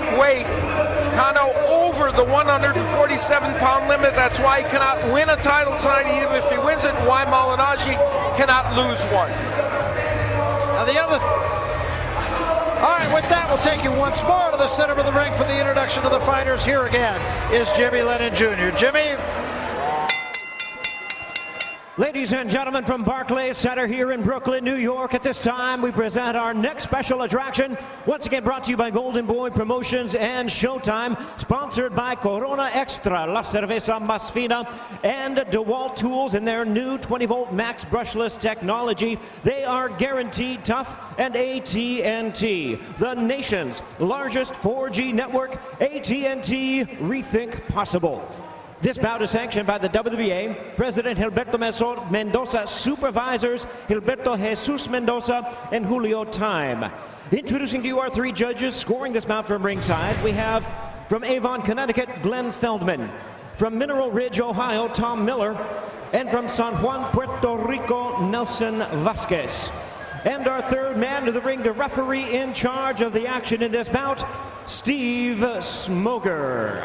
that weight. Cano over the 147-pound limit. That's why he cannot win a title tonight, even if he wins it, and why Malignaggi cannot lose one. Now the other... All right, with that, we'll take you once more to the center of the ring for the introduction of the fighters. Here again is Jimmy Lennon Jr. Jimmy. Ladies and gentlemen, from Barclays Center here in Brooklyn, New York, at this time we present our next special attraction. Once again brought to you by Golden Boy Promotions and Showtime, sponsored by Corona Extra, La Cerveza Más Fina, and DeWalt Tools and their new 20-volt max brushless technology. They are guaranteed tough, and AT&T, the nation's largest 4G network. AT&T, rethink possible. This bout is sanctioned by the WBA, President Gilberto Mendoza, supervisors Gilberto Jesus Mendoza and Julio Time. Introducing to you our three judges scoring this bout from ringside. We have from Avon, Connecticut, Glenn Feldman. From Mineral Ridge, Ohio, Tom Miller. And from San Juan, Puerto Rico, Nelson Vasquez. And our third man to the ring, the referee in charge of the action in this bout, Steve Smoger.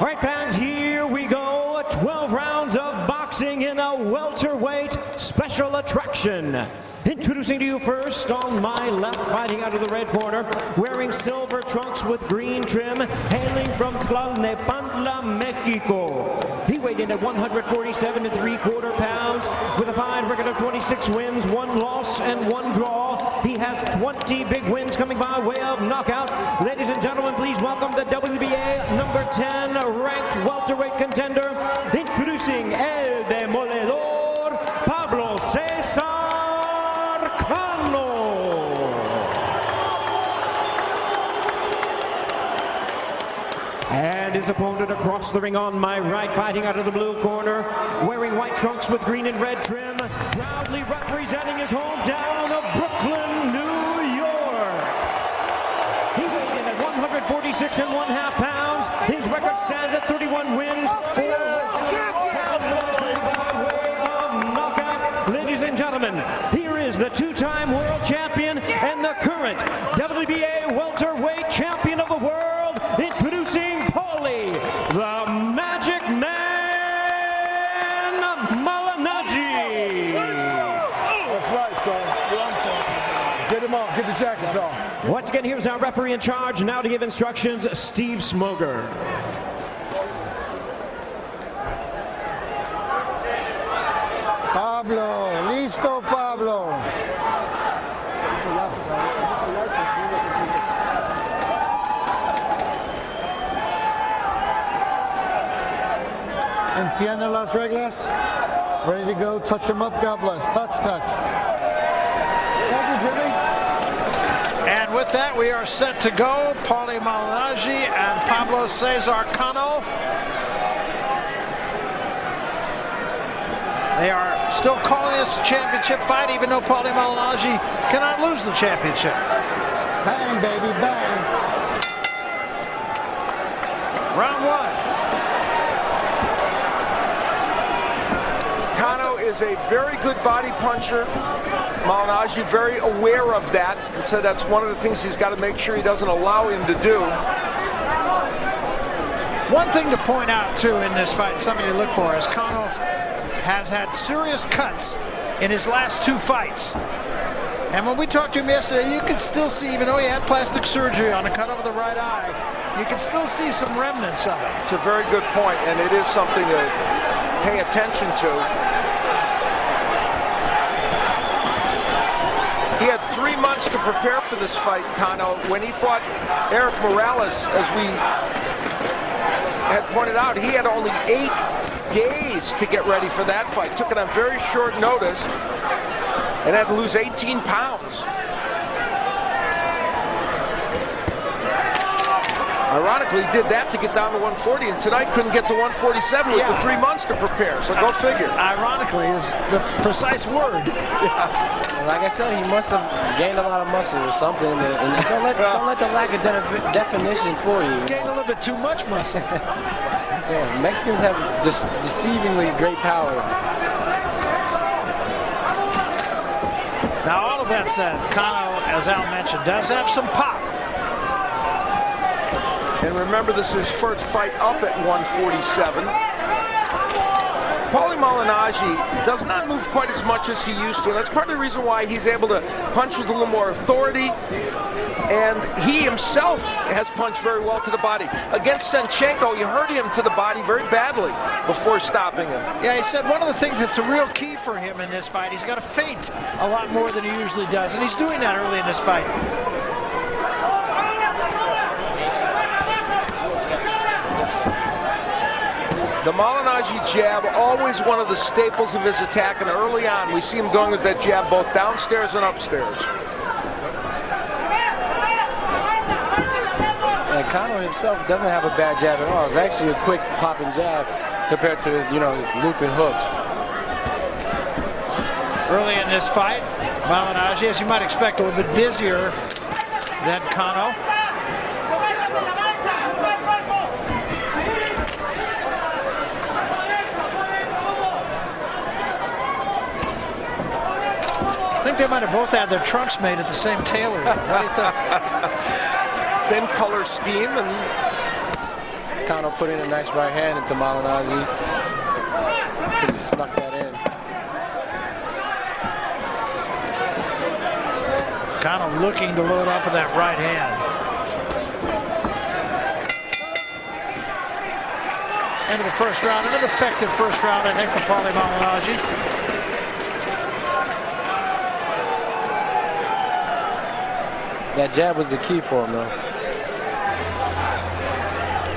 All right, fans, here we go. 12 rounds of boxing in a welterweight special attraction. Introducing to you first, on my left, fighting out of the red corner, wearing silver trunks with green trim, hailing from Tlalnepantla, Mexico. He weighed in at 147 3/4 pounds with a fine record of 26 wins, 1 loss, and 1 draw. He has 20 big wins coming by way of knockout. Ladies and gentlemen, please welcome the WBA number 10 ranked welterweight contender, introducing El Demoledor, Pablo Cesar Cano. And his opponent across the ring on my right, fighting out of the blue corner, wearing white trunks with green and red trim, proudly representing his hometown of Brooklyn, New York. He weighed in at 146 1/2 pounds. His record stands at 31 wins, 4 losses, by way of knockout. Ladies and gentlemen, here is the two-time world champion and the current WBA welterweight champion of the world, introducing Paulie, the Magic Man, Malignaggi. That's right, son. Get him off. Get the jackets off. Once again, here's our referee in charge. Now to give instructions, Steve Smoger. Pablo, listo, Pablo. Entiende las reglas? Ready to go? Touch him up, God bless. Touch, touch. Thank you, Jimmy. And with that, we are set to go. Paulie Malignaggi and Pablo Cesar Cano. They are still calling this a championship fight, even though Paulie Malignaggi cannot lose the championship. Bang, baby, bang. Round 1. Cano is a very good body puncher. Malignaggi very aware of that, and so that's one of the things he's got to make sure he doesn't allow him to do. One thing to point out, too, in this fight, something to look for, is Cano has had serious cuts in his last 2 fights. And when we talked to him yesterday, you could still see, even though he had plastic surgery on the cut over the right eye, you can still see some remnants of it. It's a very good point, and it is something to pay attention to. He had 3 months to prepare for this fight, Cano. When he fought Eric Morales, as we had pointed out, he had only 8 days to get ready for that fight. Took it on very short notice and had to lose 18 pounds. Ironically, he did that to get down to 140, and tonight couldn't get to 147 with the 3 months to prepare, so go figure. Ironically is the precise word. Like I said, he must have gained a lot of muscle or something, and don't let the lack of definition fool you. Gained a little bit too much muscle. Yeah, Mexicans have just deceivingly great power. Now, all of that said, Cano, as Al mentioned, does have some pop. And remember, this is his first fight up at 147. Paulie Malignaggi does not move quite as much as he used to. That's part of the reason why he's able to punch with a little more authority. And he himself has punched very well to the body. Against Senchenko, he hurt him to the body very badly before stopping him. Yeah, he said one of the things that's a real key for him in this fight, he's got to feint a lot more than he usually does, and he's doing that early in this fight. The Malignaggi jab, always one of the staples of his attack, and early on we see him going with that jab both downstairs and upstairs. And Cano himself doesn't have a bad jab at all. It's actually a quick popping jab compared to his, his looping hooks. Early in this fight, Malignaggi, as you might expect, a little bit busier than Cano. I think they might have both had their trunks made at the same tailor. What do you think? Same color scheme, and Cano put in a nice right hand into Malignaggi. He snuck that in. Cano looking to load up with that right hand. End of the first round. An effective first round, I think, for Paulie Malignaggi. That jab was the key for him, though.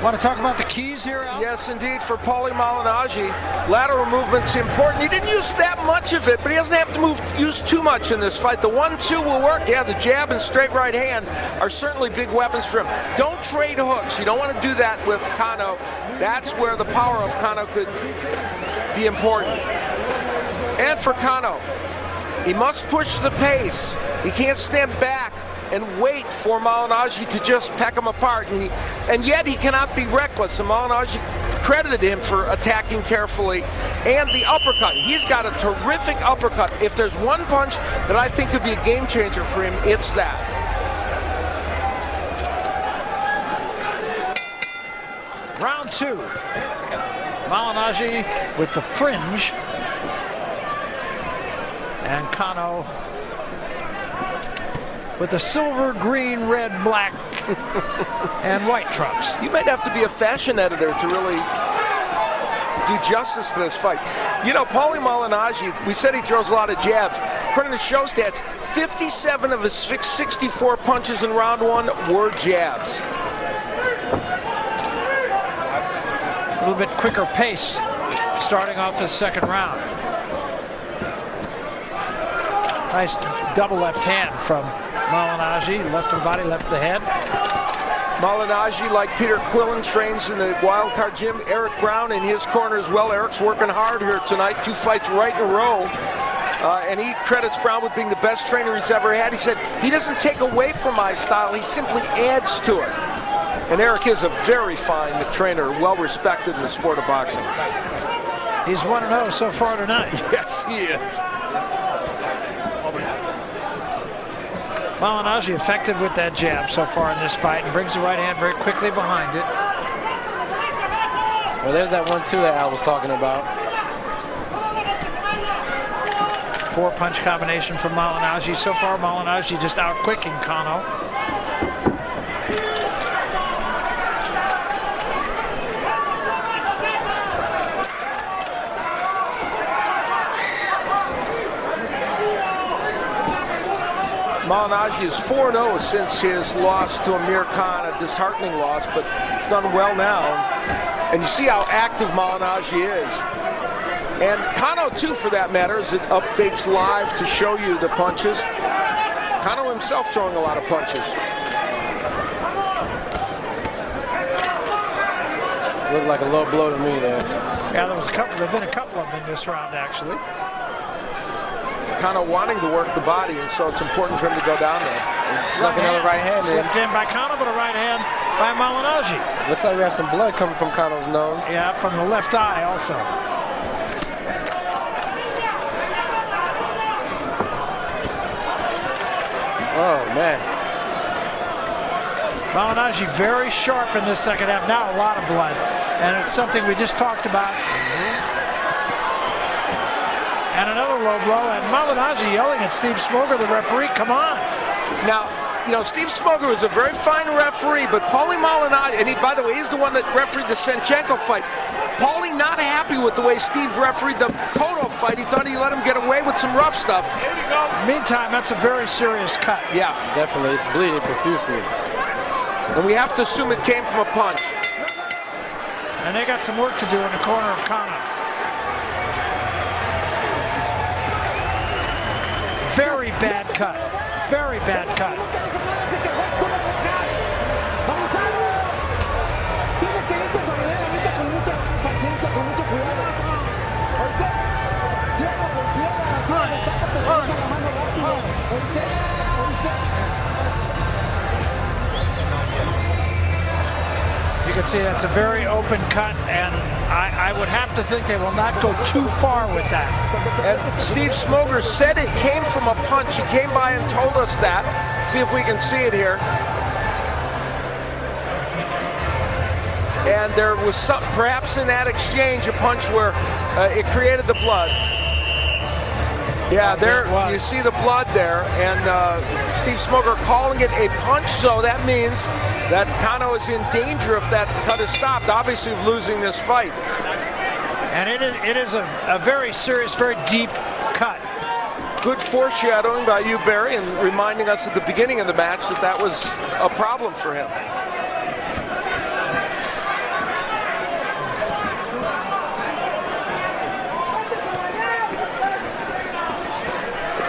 Want to talk about the keys here, Al? yes, indeed, for Paulie Malignaggi, lateral movement's important. He didn't use that much of it, but he doesn't have to use too much in this fight. The 1-2 will work. Yeah, the jab and straight right hand are certainly big weapons for him. Don't trade hooks. You don't want to do that with Cano. That's where the power of Cano could be important. And for Cano, he must push the pace. He can't stand back and wait for Malignaggi to just peck him apart. And yet he cannot be reckless. And Malignaggi credited him for attacking carefully. And the uppercut. He's got a terrific uppercut. If there's one punch that I think could be a game changer for him, it's that. Round two. Malignaggi with the fringe. And Cano with the silver, green, red, black, and white trunks. You might have to be a fashion editor to really do justice to this fight. You know, Paulie Malignaggi, we said he throws a lot of jabs. According to show stats, 57 of his 64 punches in round one were jabs. A little bit quicker pace starting off the second round. Nice double left hand from Malignaggi, left of the body, left of the head. Malignaggi, like Peter Quillen, trains in the Wild Card Gym. Eric Brown in his corner as well. Eric's working hard here tonight, 2 fights right in a row. And he credits Brown with being the best trainer he's ever had. He said, he doesn't take away from my style, he simply adds to it. And Eric is a very fine trainer, well respected in the sport of boxing. He's 1-0 so far tonight. Yes, he is. Malignaggi effective with that jab so far in this fight and brings the right hand very quickly behind it. Well, there's that 1-2 that Al was talking about. 4-punch combination from Malignaggi. So far, Malignaggi just out-quicking Cano. Malignaggi is 4-0 since his loss to Amir Khan, a disheartening loss, but he's done well now. And you see how active Malignaggi is. And Cano, too, for that matter, as it updates live to show you the punches. Cano himself throwing a lot of punches. Looked like a low blow to me there. Yeah, there have been a couple of them in this round, actually. Cano wanting to work the body, and so it's important for him to go down there. Snuck another right hand in. Slipped in by Cano, but a right hand by Malignaggi. Looks like we have some blood coming from Cano's nose. Yeah, from the left eye also. Oh, man. Malignaggi very sharp in this second half. Now a lot of blood. And it's something we just talked about. And another low blow. And Malignaggi yelling at Steve Smoger, the referee, come on. Now, you know, Steve Smoger is a very fine referee, but Paulie Malignaggi, and by the way, he's the one that refereed the Senchenko fight. Paulie not happy with the way Steve refereed the Cotto fight. He thought he let him get away with some rough stuff. Meantime, that's a very serious cut. Yeah. Definitely, it's bleeding profusely. And we have to assume it came from a punch. And they got some work to do in the corner of Cano. Very bad cut. Very bad cut. You can see that's a very open cut, and I would have to think they will not go too far with that. And Steve Smoger said it came from a punch. He came by and told us that. See if we can see it here. And there was some, perhaps in that exchange, a punch where it created the blood. Yeah, there you see the blood there, and Steve Smoger calling it a punch, so that means that Cano is in danger if that cut is stopped, obviously of losing this fight. And it is a very serious, very deep cut. Good foreshadowing by you, Barry, and reminding us at the beginning of the match that that was a problem for him.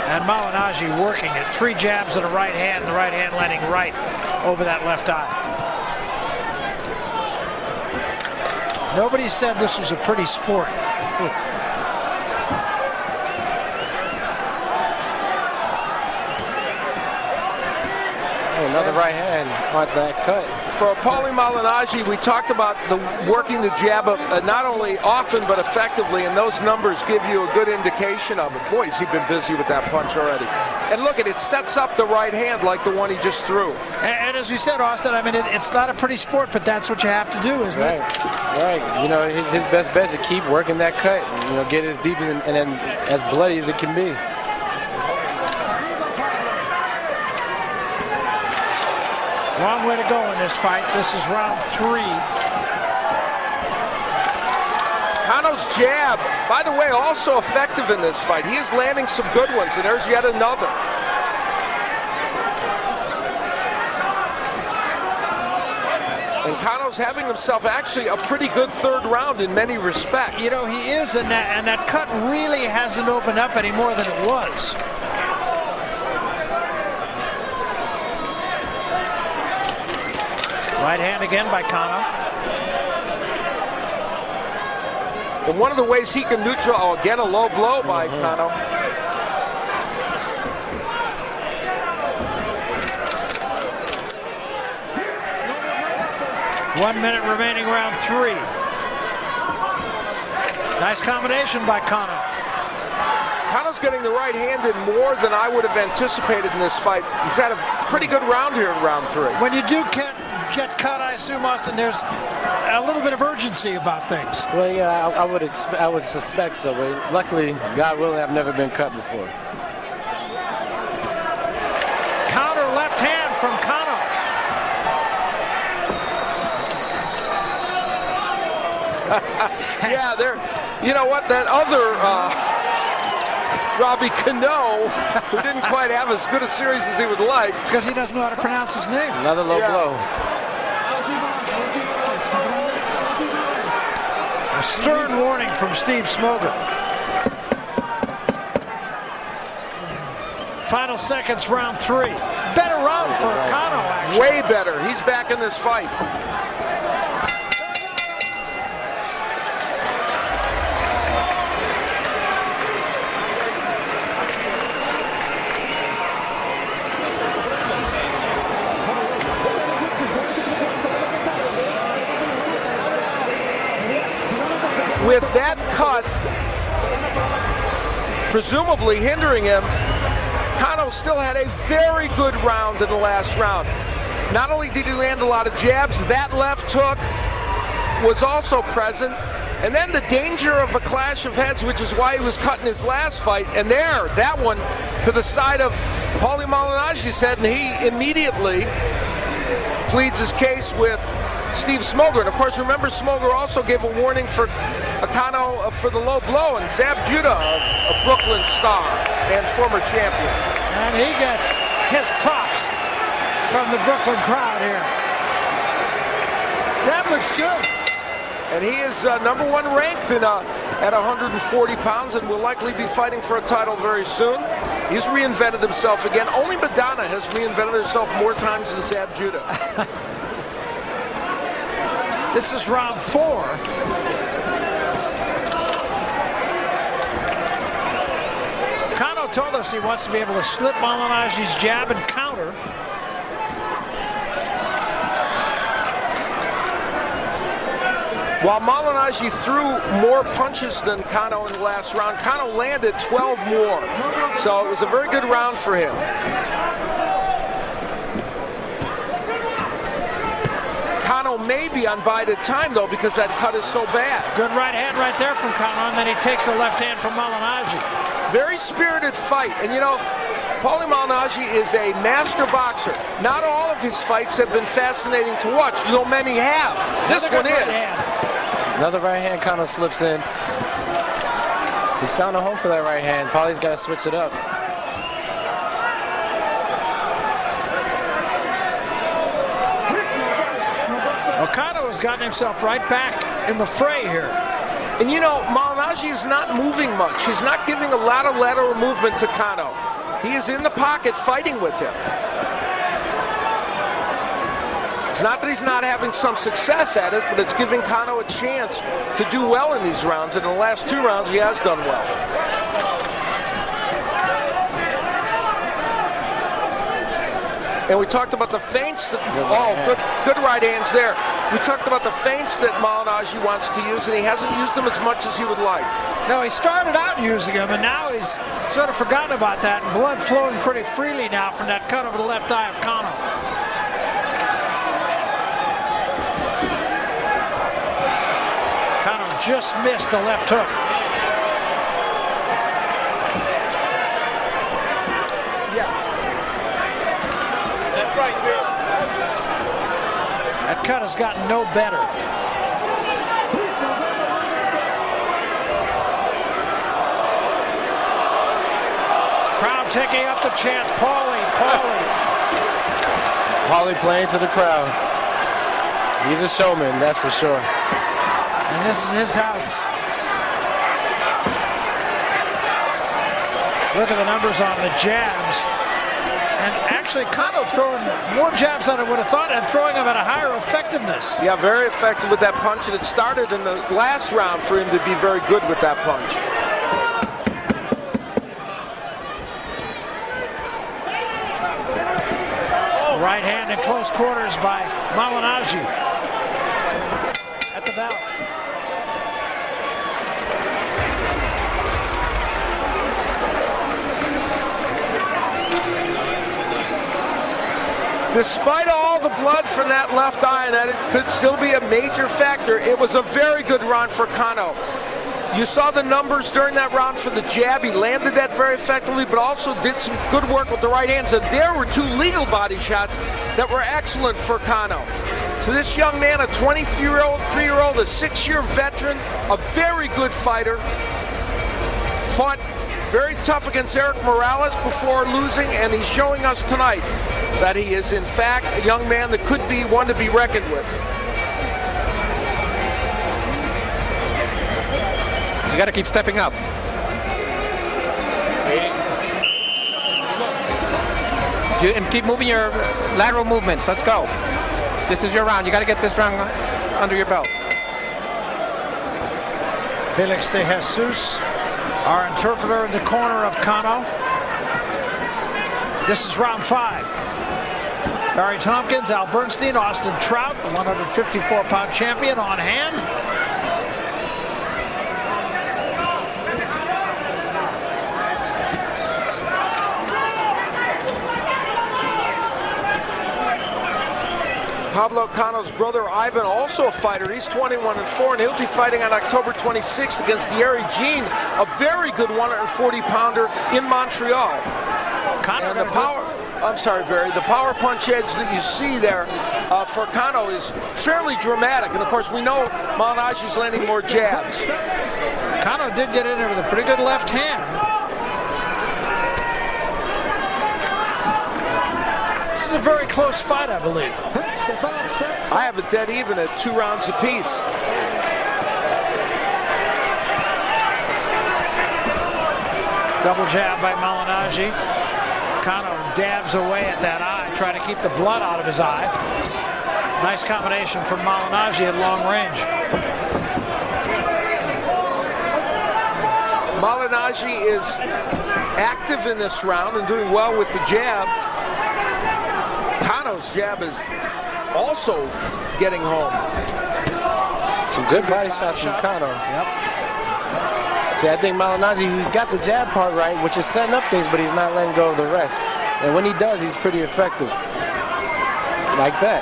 And Malignaggi working it. 3 jabs and a right hand, the right hand landing right over that left eye. Nobody said this was a pretty sport. Another right hand on that cut. For Paulie Malignaggi, we talked about working the jab not only often but effectively, and those numbers give you a good indication of it. Boy, has he been busy with that punch already. And look, it sets up the right hand like the one he just threw. And as we said, Austin, I mean, it's not a pretty sport, but that's what you have to do, isn't it? Right. You know, his best bet is to keep working that cut. You know, get as deep and then as bloody as it can be. Long way to go in this fight. This is round 3. Cano's jab, by the way, also effective in this fight. He is landing some good ones, and there's yet another. And Cano's having himself actually a pretty good third round in many respects. You know, he is, and that cut really hasn't opened up any more than it was. Right hand again by Cano. And one of the ways he can neutralize, again, a low blow by Cano. 1 minute remaining, round 3. Nice combination by Cano. Cano's getting the right hand in more than I would have anticipated in this fight. He's had a pretty good round here in round 3. When you do get cut, I assume, Austin, there's a little bit of urgency about things. Well, yeah, I would suspect so, but luckily, God willing, I've never been cut before. Counter left hand from Cano. Yeah, you know what, that other Robbie Cano, who didn't quite have as good a series as he would like. It's because he doesn't know how to pronounce his name. Another low blow. A stern warning from Steve Smoger. Final seconds, round 3. Better round for Cano, actually. Way better. He's back in this fight. With that cut presumably hindering him, Cano still had a very good round in the last round. not only did he land a lot of jabs, that left hook was also present. And then the danger of a clash of heads, which is why he was cut in his last fight. And there, that one to the side of Paulie Malignaggi's head, and he immediately pleads his case with Steve Smolder. And of course, remember, Smolder also gave a warning for Cano for the low blow, and Zab Judah, a Brooklyn star and former champion. And he gets his props from the Brooklyn crowd here. Zab looks good. And he is #1 ranked in, at 140 pounds and will likely be fighting for a title very soon. He's reinvented himself again. Only Madonna has reinvented herself more times than Zab Judah. This is round 4. Cano told us he wants to be able to slip Malignaggi's jab and counter. While Malignaggi threw more punches than Cano in the last round, Cano landed 12 more. So it was a very good round for him. Cano may be on bided time, though, because that cut is so bad. Good right hand right there from Cano, and then he takes the left hand from Malignaggi. Very spirited fight. And, you know, Paulie Malignaggi is a master boxer. Not all of his fights have been fascinating to watch, though many have. This one is. Another right hand Cano slips in. He's found a home for that right hand. Paulie's got to switch it up. Well, Cano has gotten himself right back in the fray here. And you know, Malignaggi is not moving much. He's not giving a lot of lateral movement to Cano. He is in the pocket fighting with him. It's not that he's not having some success at it, but it's giving Cano a chance to do well in these rounds. And in the last 2 rounds, he has done well. And we talked about the feints that, good right hands there. We talked about the feints that Malignaggi wants to use, and he hasn't used them as much as he would like. No, he started out using them, and now he's sort of forgotten about that, and blood flowing pretty freely now from that cut over the left eye of Cano. Cano just missed the left hook. That cut has gotten no better. Crowd taking up the chant, Paulie, Paulie. Paulie playing to the crowd. He's a showman, that's for sure. And this is his house. Look at the numbers on the jabs. And actually, Cano throwing more jabs than I would have thought, and throwing them at a higher effectiveness. Yeah, very effective with that punch, and it started in the last round for him to be very good with that punch. Right hand in close quarters by Malignaggi at the bell. Despite all the blood from that left eye, and that it could still be a major factor, it was a very good round for Cano. You saw the numbers during that round for the jab. He landed that very effectively, but also did some good work with the right hands. And there were 2 legal body shots that were excellent for Cano. So this young man, a 23-year-old, 3-year-old, a 6-year veteran, a very good fighter, fought very tough against Eric Morales before losing, and he's showing us tonight that he is, in fact, a young man that could be one to be reckoned with. You got to keep stepping up. And keep moving your lateral movements. Let's go. This is your round. You got to get this round under your belt. Felix de Jesus, our interpreter in the corner of Cano. This is round 5. Barry Tompkins, Al Bernstein, Austin Trout, the 154-pound champion on hand. Pablo Cano's brother Ivan, also a fighter. He's 21-4, and he'll be fighting on October 26th against Thierry Jean, a very good 140-pounder in Montreal. And the power, I'm sorry, Barry, the power punch edge that you see there for Cano is fairly dramatic. And of course, we know Malignaggi's landing more jabs. Cano did get in there with a pretty good left hand. This is a very close fight, I believe. I have it dead even at 2 rounds apiece. Double jab by Malignaggi. Cano dabs away at that eye, trying to keep the blood out of his eye. Nice combination from Malignaggi at long range. Malignaggi is active in this round and doing well with the jab. Cano's jab is also getting home. Some good body shots from Cano. Yep. See, I think Malignaggi, he's got the jab part right, which is setting up things, but he's not letting go of the rest. And when he does, he's pretty effective. Like that.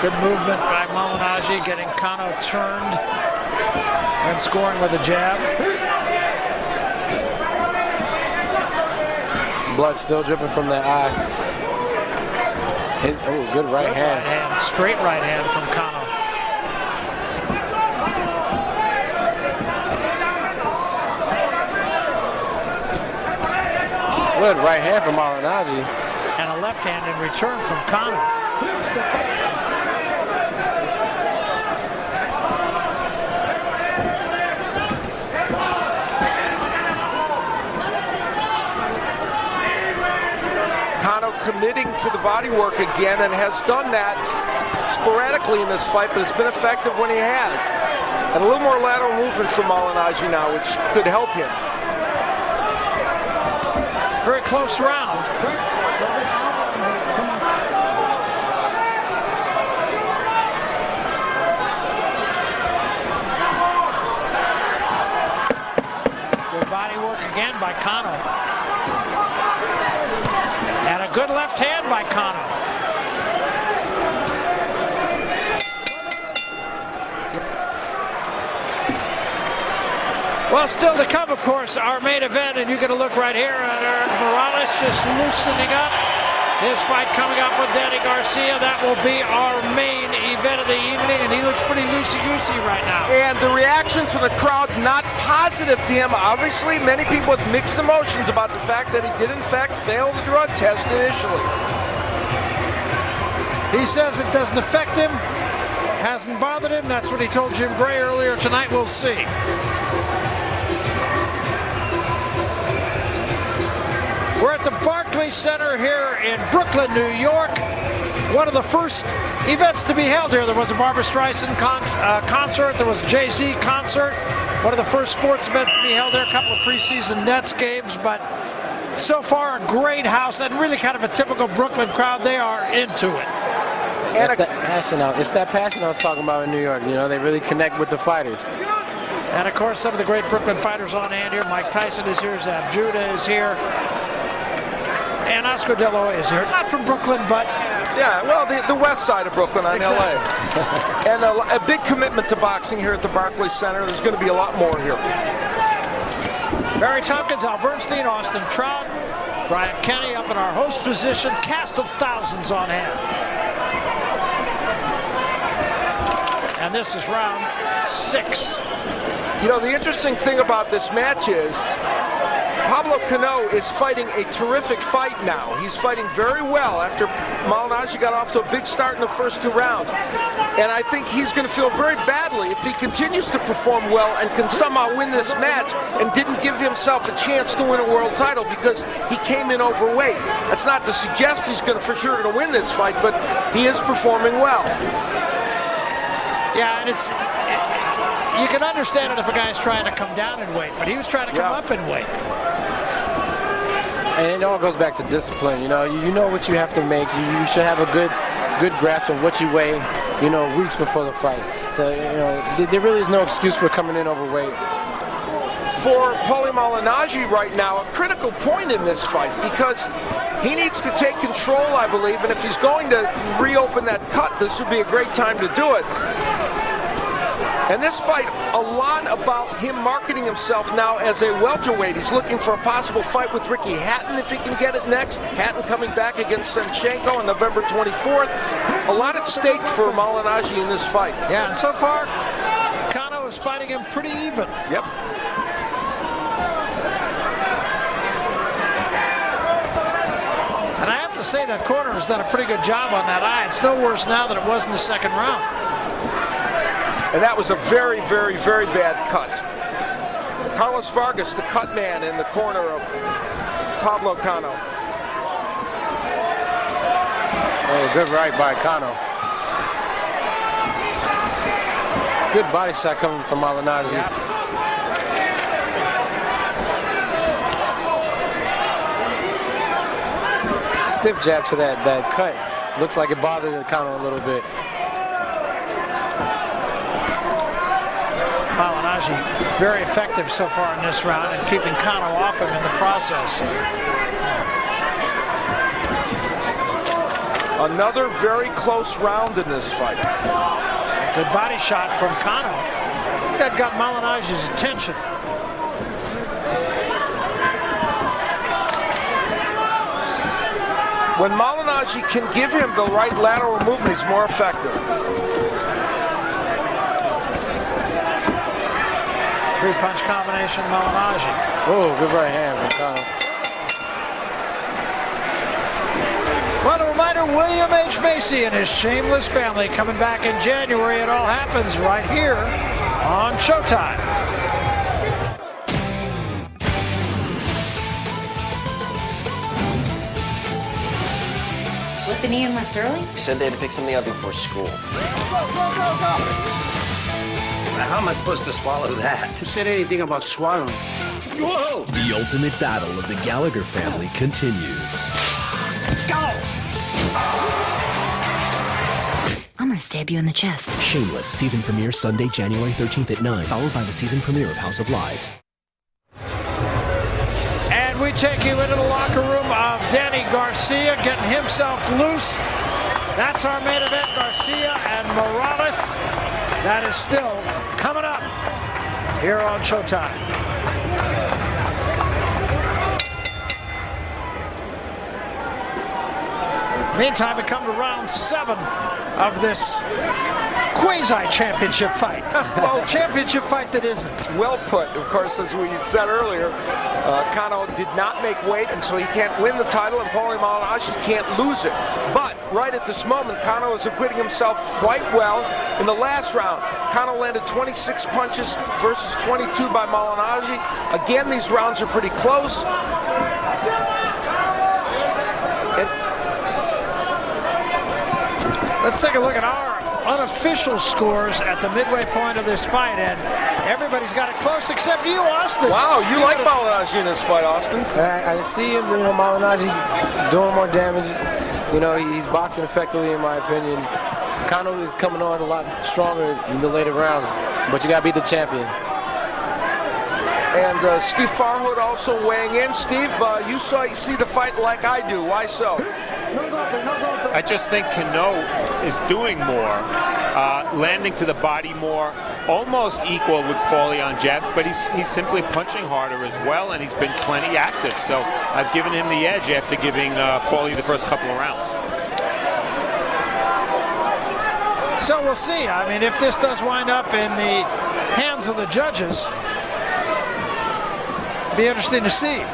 Good movement by Malignaggi, getting Cano turned and scoring with a jab. Blood still dripping from that eye. Good right hand. Straight right hand from Cano. Good right hand from Malignaggi. And a left hand in return from Cano. Committing to the body work again, and has done that sporadically in this fight, but it's been effective when he has. And a little more lateral movement from Malignaggi now, which could help him. Very close round. Good body work again by Cano. And a good left hand by Cano. Well, still to come, of course, our main event, and you're going to look right here at Eric Morales just loosening up. His fight coming up with Danny Garcia. That will be our main event of the evening, and he looks pretty loosey-goosey right now. And the reactions from the crowd not positive to him. Obviously, many people with mixed emotions about the fact that he did, in fact, fail the drug test initially. He says it doesn't affect him, hasn't bothered him. That's what he told Jim Gray earlier tonight. We'll see. We're at the Barclays Center here in Brooklyn, New York. One of the first events to be held here. There was a Barbra Streisand concert. There was a Jay-Z concert. One of the first sports events to be held there. A couple of preseason Nets games, but so far a great house and really kind of a typical Brooklyn crowd. They are into it. It's that passion it's that passion I was talking about in New York. You know, they really connect with the fighters. And of course, some of the great Brooklyn fighters on hand here. Mike Tyson is here. Zab Judah is here. And Oscar De La Hoya is here. Not from Brooklyn, but... Yeah, well, the west side of Brooklyn on Exactly. LA. And a big commitment to boxing here at the Barclays Center. There's going to be a lot more here. Barry Tompkins, Al Bernstein, Austin Trout, Brian Kenny up in our host position. Cast of thousands on hand. And this is round 6. You know, the interesting thing about this match is Pablo Cano is fighting a terrific fight now. He's fighting very well after Malignaggi got off to a big start in the first 2 rounds. And I think he's going to feel very badly if he continues to perform well and can somehow win this match and didn't give himself a chance to win a world title because he came in overweight. That's not to suggest he's going to for sure to win this fight, but he is performing well. Yeah, and you can understand it if a guy's trying to come down in weight, but he was trying to come up in weight. And it all goes back to discipline. You know, you know what you have to make. You should have a good grasp of what you weigh, you know, weeks before the fight. So, you know, there really is no excuse for coming in overweight. for Paulie Malignaggi right now, a critical point in this fight, because he needs to take control, I believe, and if he's going to reopen that cut, this would be a great time to do it. And this fight, a lot about him marketing himself now as a welterweight. He's looking for a possible fight with Ricky Hatton if he can get it next. Hatton coming back against Senchenko on November 24th. A lot at stake for Malignaggi in this fight. Yeah, and so far, Cano is fighting him pretty even. Yep. And I have to say that corner has done a pretty good job on that eye. It's no worse now than it was in the second round. And that was a very, very, very bad cut. Carlos Vargas, the cut man in the corner of Pablo Cano. Oh, good right by Cano. Good body shot coming from Malignaggi. Yep. Stiff jab to that cut. Looks like it bothered Cano a little bit. Malignaggi very effective so far in this round and keeping Cano off him in the process. Another very close round in this fight. Good body shot from Cano. That got Malignaggi's attention. When Malignaggi can give him the right lateral movement, he's more effective. Three-punch combination, Malignaggi. Oh, good right hand from Cano. Well, a reminder, William H. Macy and his shameless family coming back in January. It all happens right here on Showtime. Slipping Ian left early? He said they had to pick something up before school. How am I supposed to swallow that? Who said anything about swallowing? Whoa! The ultimate battle of the Gallagher family continues. Go! I'm gonna stab you in the chest. Shameless season premiere Sunday, January 13th at 9, followed by the season premiere of House of Lies. And we take you into the locker room of Danny Garcia getting himself loose. That's our main event, Garcia and Morales. That is still coming up here on Showtime. Meantime, we come to round 7 of this quasi-championship fight. Well, championship fight that isn't. Well put. Of course, as we said earlier, Cano did not make weight, and so he can't win the title, and Paulie Malignaggi can't lose it. But right at this moment, Cano is acquitting himself quite well. In the last round, Cano landed 26 punches versus 22 by Malignaggi. Again, these rounds are pretty close. Let's take a look at our unofficial scores at the midway point of this fight, and everybody's got it close except you, Austin. Wow, you like Malignaggi in this fight, Austin. I see him, Malignaggi doing more damage. He's boxing effectively, in my opinion. Cano is coming on a lot stronger in the later rounds, but you got to beat the champion. And Steve Farhood also weighing in. Steve, you see the fight like I do. Why so? I just think Cano is doing more, landing to the body more, almost equal with Paulie on jabs, but he's simply punching harder as well, and he's been plenty active. So I've given him the edge after giving Paulie the first couple of rounds. So we'll see. I mean, if this does wind up in the hands of the judges, be interesting to see.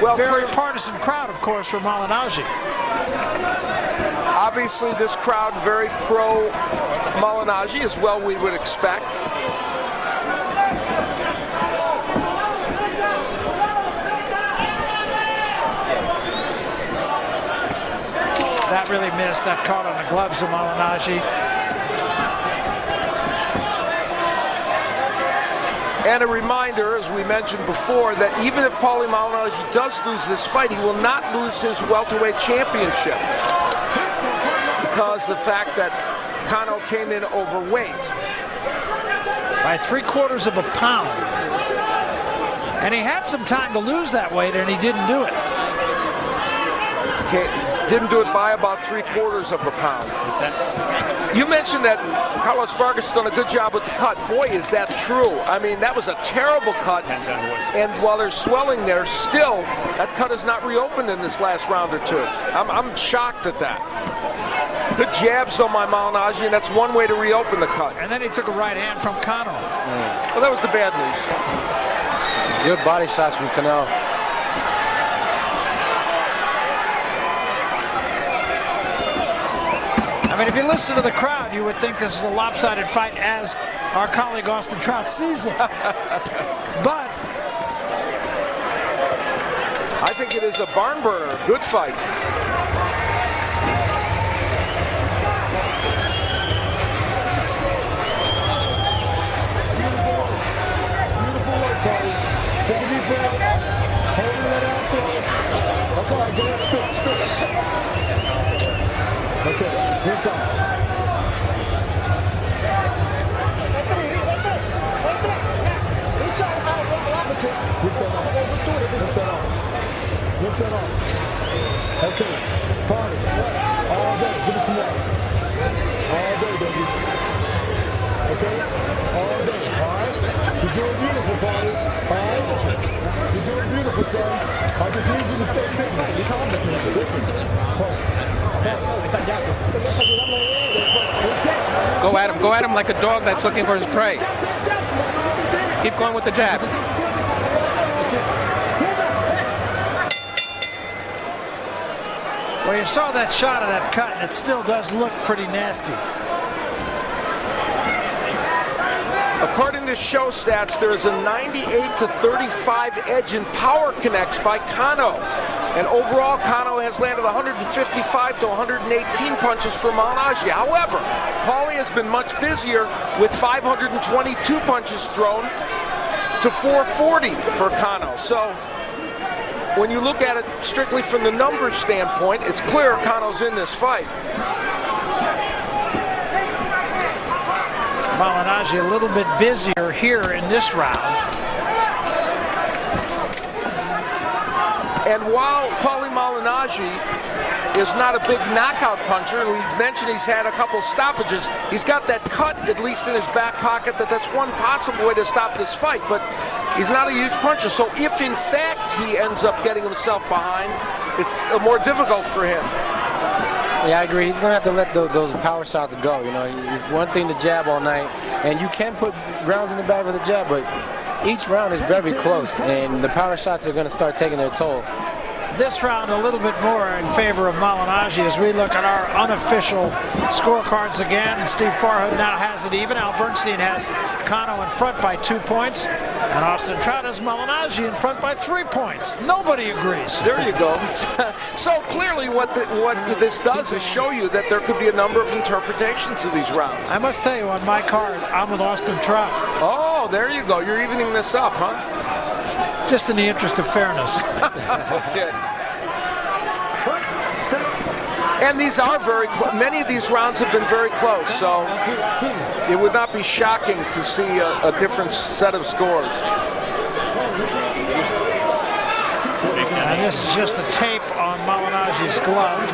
Well, very partisan crowd, of course, for Malignaggi. Obviously, this crowd very pro Malignaggi, as well we would expect. That really missed. That caught on the gloves of Malignaggi. And a reminder, as we mentioned before, that even if Paulie Malignaggi does lose this fight, he will not lose his welterweight championship, because the fact that Cano came in overweight. By 3/4 of a pound. And he had some time to lose that weight, and he didn't do it. Didn't do it by about 3/4 of a pound. You mentioned that Carlos Vargas done a good job with the cut. Boy, is that true. I mean, that was a terrible cut. And while there's swelling there, still, that cut has not reopened in this last round or two. I'm shocked at that. Good jabs on my Malignaggi, and that's one way to reopen the cut. And then he took a right hand from Cano. Well, that was the bad news. Good body shots from Cano. I mean, if you listen to the crowd, you would think this is a lopsided fight as our colleague Austin Trout sees it. But I think it is a barn burner. Good fight. Beautiful work, Tony. Take a deep breath. Hold it out slow. That's all right. Go ahead, spit. Okay, inside. Good set off. Okay, party. All day. Give me some more. All day, baby. Okay? All day. All right? You're doing beautiful, party. All right? You're doing beautiful, son. I just need you to stay fitness. Listen. Go at him like a dog that's looking for his prey. Keep going with the jab. well, you saw that shot of that cut, and it still does look pretty nasty. According to show stats, there is a 98-35 edge in power connects by Cano. And overall, Cano has landed 155 to 118 punches for Malignaggi. However, Paulie has been much busier with 522 punches thrown to 440 for Cano. So when you look at it strictly from the numbers standpoint, it's clear Cano's in this fight. Malignaggi a little bit busier here in this round. And while Paulie Malignaggi is not a big knockout puncher, and we've mentioned he's had a couple stoppages, he's got that cut, at least in his back pocket, that's one possible way to stop this fight, but he's not a huge puncher. So if, in fact, he ends up getting himself behind, it's more difficult for him. Yeah, I agree. He's going to have to let those power shots go. You know, it's one thing to jab all night, and you can put rounds in the bag with a jab, but each round is very close, and the power shots are going to start taking their toll. This round a little bit more in favor of Malignaggi as we look at our unofficial scorecards again. And Steve Farhood now has it even. Al Bernstein has Cano in front by 2 points. And Austin Trout has Malignaggi in front by 3 points. Nobody agrees. There you go. So clearly what this does is show you that there could be a number of interpretations of these rounds. I must tell you, on my card, I'm with Austin Trout. Oh, there you go. You're evening this up, huh? Just in the interest of fairness. Okay. And these are many of these rounds have been very close, so it would not be shocking to see a different set of scores. And this is just a tape on Malignaggi's glove.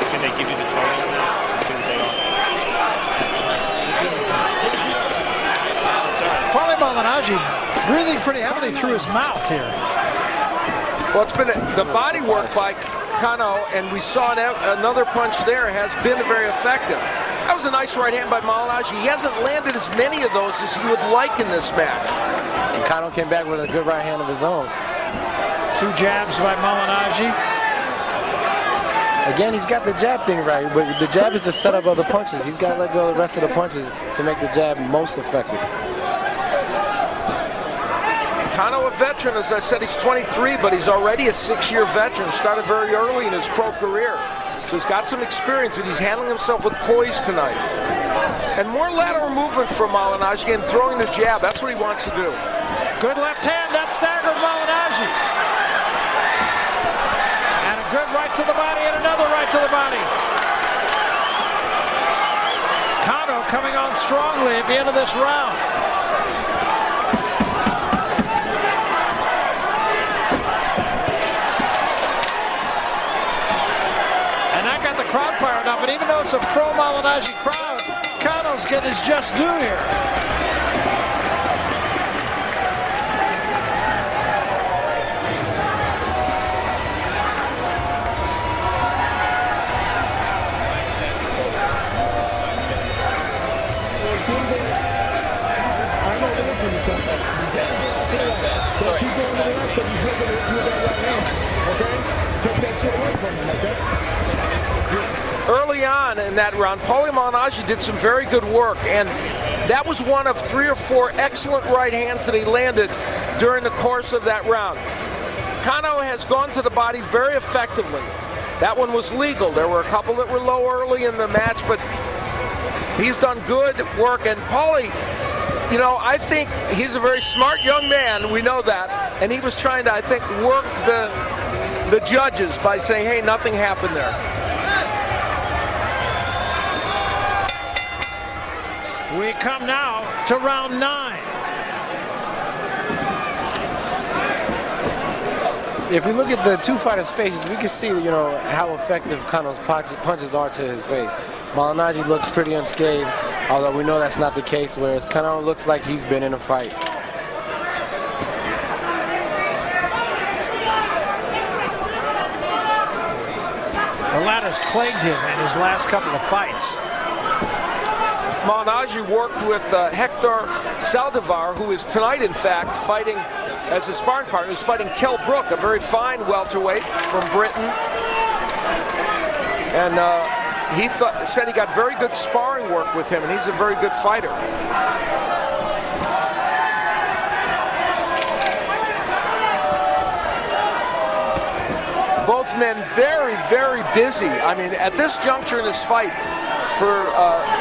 Can they give you the totals now? See what they are. Paulie Malignaggi breathing pretty heavily through his mouth here. Well, it's been the body work by Cano, and we saw another punch there, has been very effective. That was a nice right hand by Malignaggi. He hasn't landed as many of those as he would like in this match. And Cano came back with a good right hand of his own. 2 jabs by Malignaggi. Again, he's got the jab thing right, but the jab is the setup of the punches. He's got to let go of the rest of the punches to make the jab most effective. Cano, a veteran, as I said, he's 23, but he's already a 6-year veteran. Started very early in his pro career. So he's got some experience, and he's handling himself with poise tonight. And more lateral movement from Malignaggi and throwing the jab. That's what he wants to do. Good left hand, that staggered Malignaggi. And a good right to the body and another right to the body. Cano coming on strongly at the end of this round. enough. And even though it's a pro-Malignaggi crowd, Cano's getting his just due here. Early on in that round, Paulie Malignaggi did some very good work, and that was one of 3 or 4 excellent right hands that he landed during the course of that round. Cano has gone to the body very effectively. That one was legal. There were a couple that were low early in the match, but he's done good work. And Paulie, you know, I think he's a very smart young man. We know that. And he was trying to, I think, work the judges by saying, hey, nothing happened there. We come now to round 9. If we look at the two fighters' faces, we can see, you know, how effective Cano's punches are to his face. Malignaggi looks pretty unscathed, although we know that's not the case, whereas Cano looks like he's been in a fight. The lad has plagued him in his last couple of fights. Malignaggi worked with Hector Saldivar, who is tonight, in fact, fighting as a sparring partner. He's fighting Kell Brook, a very fine welterweight from Britain. And he said he got very good sparring work with him, and he's a very good fighter. Both men very, very busy. I mean, at this juncture in this fight, for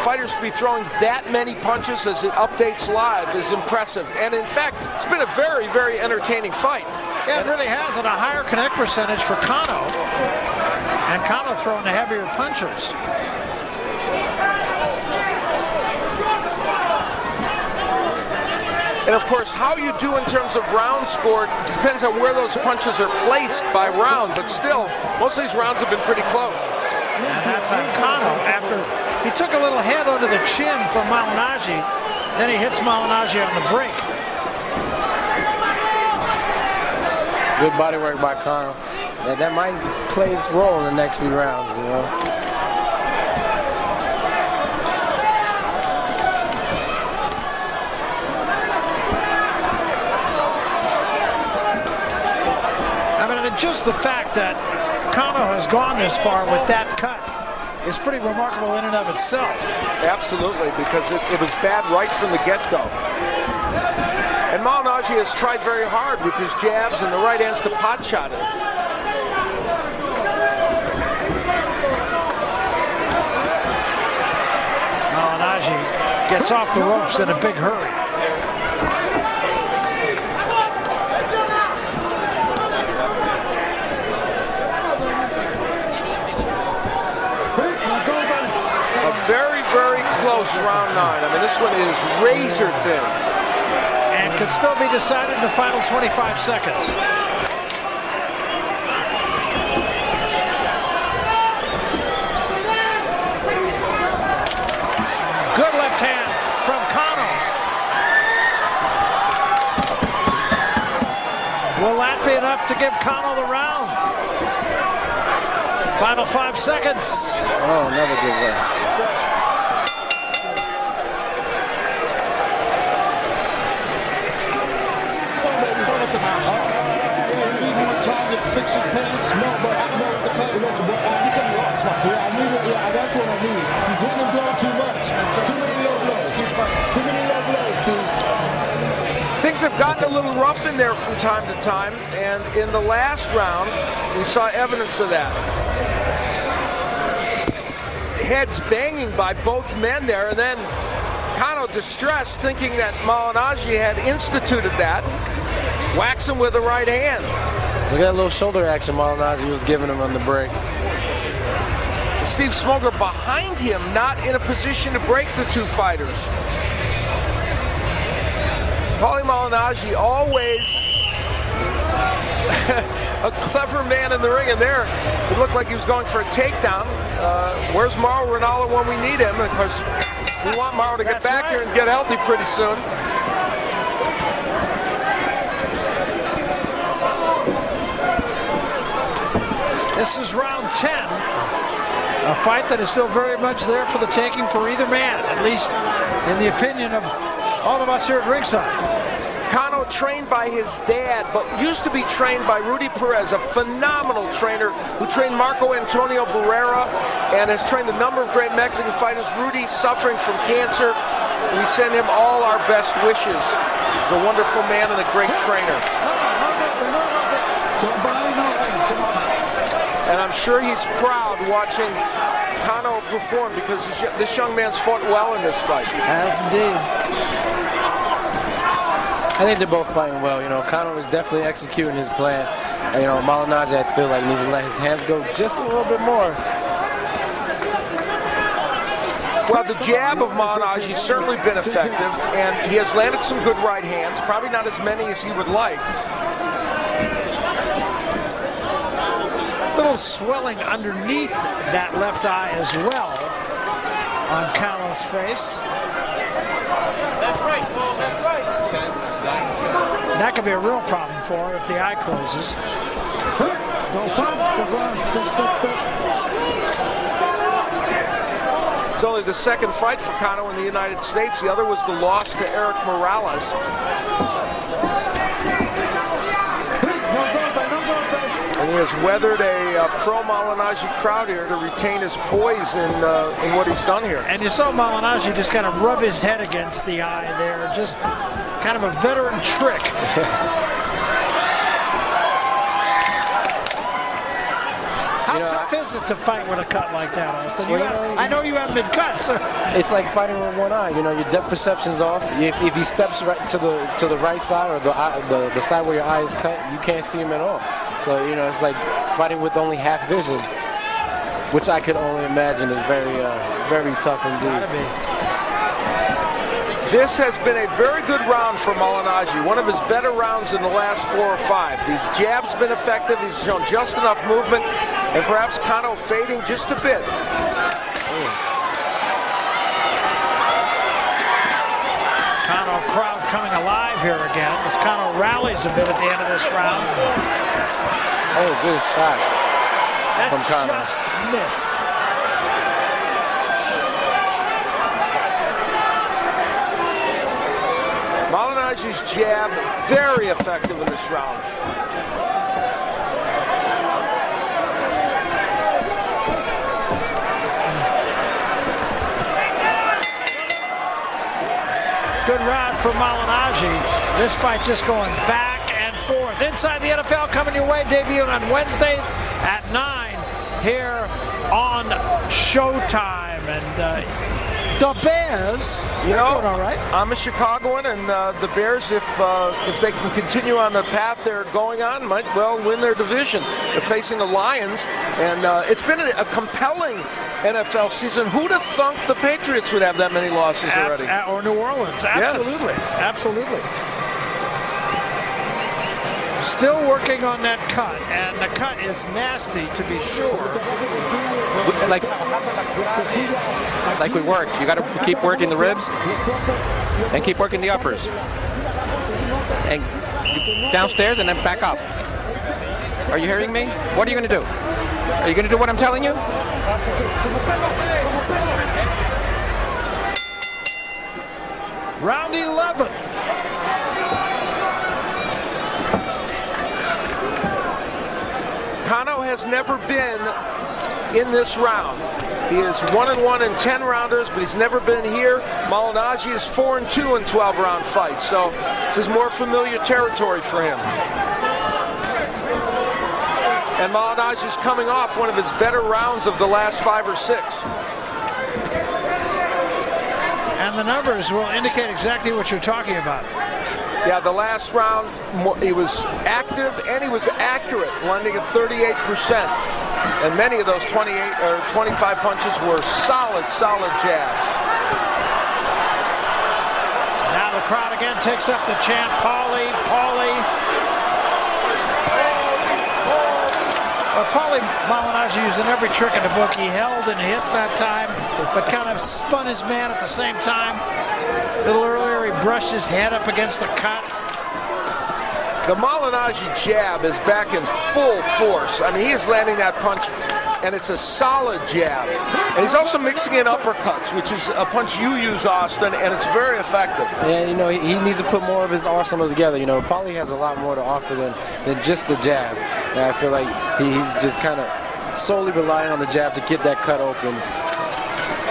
fighters to be throwing that many punches as it updates live is impressive. And in fact, it's been a very, very entertaining fight. Yeah, it really has, and a higher connect percentage for Cano. And Cano throwing the heavier punches. And of course, how you do in terms of rounds scored depends on where those punches are placed by round, but still, most of these rounds have been pretty close. And that's on Cano after he took a little head under the chin from Malignaggi. Then he hits Malignaggi on the break. Good body work by Cano. That might play its role in the next few rounds, you know. I mean, just the fact that Cano has gone this far with that cut is pretty remarkable in and of itself. Absolutely, because it was bad right from the get-go. And Malignaggi has tried very hard with his jabs and the right hands to pot shot it. Malignaggi gets off the ropes in a big hurry. Very, very close round 9. I mean, this one is razor thin. And could still be decided in the final 25 seconds. Good left hand from Cano. Will that be enough to give Cano the round? Final 5 seconds. Oh, another good one. Fix his pants? No, but I know what the pants. You tell me what? Yeah, I need it. Yeah, that's what I need. He's hitting the blow too much. Too many low blows. Too many low blows, dude. Things have gotten a little rough in there from time to time, and in the last round, we saw evidence of that. Heads banging by both men there, and then Cano distressed, thinking that Malignaggi had instituted that, whacks him with the right hand. Look at that little shoulder action Malignaggi was giving him on the break. Steve Smoger behind him, not in a position to break the two fighters. Paulie Malignaggi always a clever man in the ring, and there it looked like he was going for a takedown. Where's Mauro Ranallo when we need him? And of course, we want Mauro to get back here and get healthy pretty soon. This is round 10. A fight that is still very much there for the taking for either man, at least in the opinion of all of us here at ringside. Cano trained by his dad, but used to be trained by Rudy Perez, a phenomenal trainer who trained Marco Antonio Barrera and has trained a number of great Mexican fighters. Rudy suffering from cancer. We send him all our best wishes. He's a wonderful man and a great trainer. And I'm sure he's proud watching Cano perform because this young man's fought well in this fight. Has indeed. I think they're both fighting well. You know, Cano is definitely executing his plan. And, you know, Malignaggi, I feel like, needs to let his hands go just a little bit more. Well, the jab of Malignaggi has certainly been effective, and he has landed some good right hands, probably not as many as he would like. Little swelling underneath that left eye as well on Cano's face. Left right, Paul, left right. That could be a real problem for him if the eye closes. It's only the second fight for Cano in the United States. The other was the loss to Eric Morales. And he has weathered a pro-Malignaggi crowd here to retain his poise in what he's done here. And you saw Malignaggi just kind of rub his head against the eye there. Just kind of a veteran trick. How tough is it to fight with a cut like that, Austin? I know you haven't been cut, sir. It's like fighting with one eye. You know, your depth perception's off. If he steps right to the right side or the side where your eye is cut, you can't see him at all. So, you know, it's like fighting with only half vision, which I could only imagine is very tough indeed. This has been a very good round for Malignaggi, one of his better rounds in the last 4 or 5. His jab's been effective, he's shown just enough movement, and perhaps Cano fading just a bit. Cano crowd coming alive here again as Cano rallies a bit at the end of this round. Oh, good shot from Cano. Just missed. Malignaggi's jab, very effective in this round. Good round for Malignaggi. This fight just going back and forth. Inside the NFL coming your way, debuting on Wednesdays at 9 here on Showtime. And the Bears, you know, doing all right. I'm a Chicagoan, and the Bears, if they can continue on the path they're going on, might well win their division. They're facing the Lions, and it's been a compelling NFL season. Who'd have thunk the Patriots would have that many losses already? Or New Orleans, absolutely, yes. Absolutely. Still working on that cut, and the cut is nasty to be sure. Like we work, you got to keep working the ribs and keep working the uppers. And downstairs and then back up. Are you hearing me? What are you going to do? Are you going to do what I'm telling you? Round 11. Cano has never been in this round. He is 1-1 in 10 rounders, but he's never been here. Malignaggi is 4-2 in 12-round fights, so this is more familiar territory for him. And Malignaggi is coming off one of his better rounds of the last 5 or 6. And the numbers will indicate exactly what you're talking about. Yeah, the last round, he was active and he was accurate, landing at 38%. And many of those 28 or 25 punches were solid jabs. Now the crowd again takes up the chant, Paulie, Paulie. Well, Paulie Malignaggi using every trick in the book. He held and hit that time, but kind of spun his man at the same time. A little earlier, he brushed his head up against the cut. The Malignaggi jab is back in full force. I mean, he is landing that punch, and it's a solid jab. And he's also mixing in uppercuts, which is a punch you use, Austin, and it's very effective. Yeah, you know, he needs to put more of his arsenal together. You know, Paulie has a lot more to offer than just the jab. And I feel like he's just kind of solely relying on the jab to get that cut open.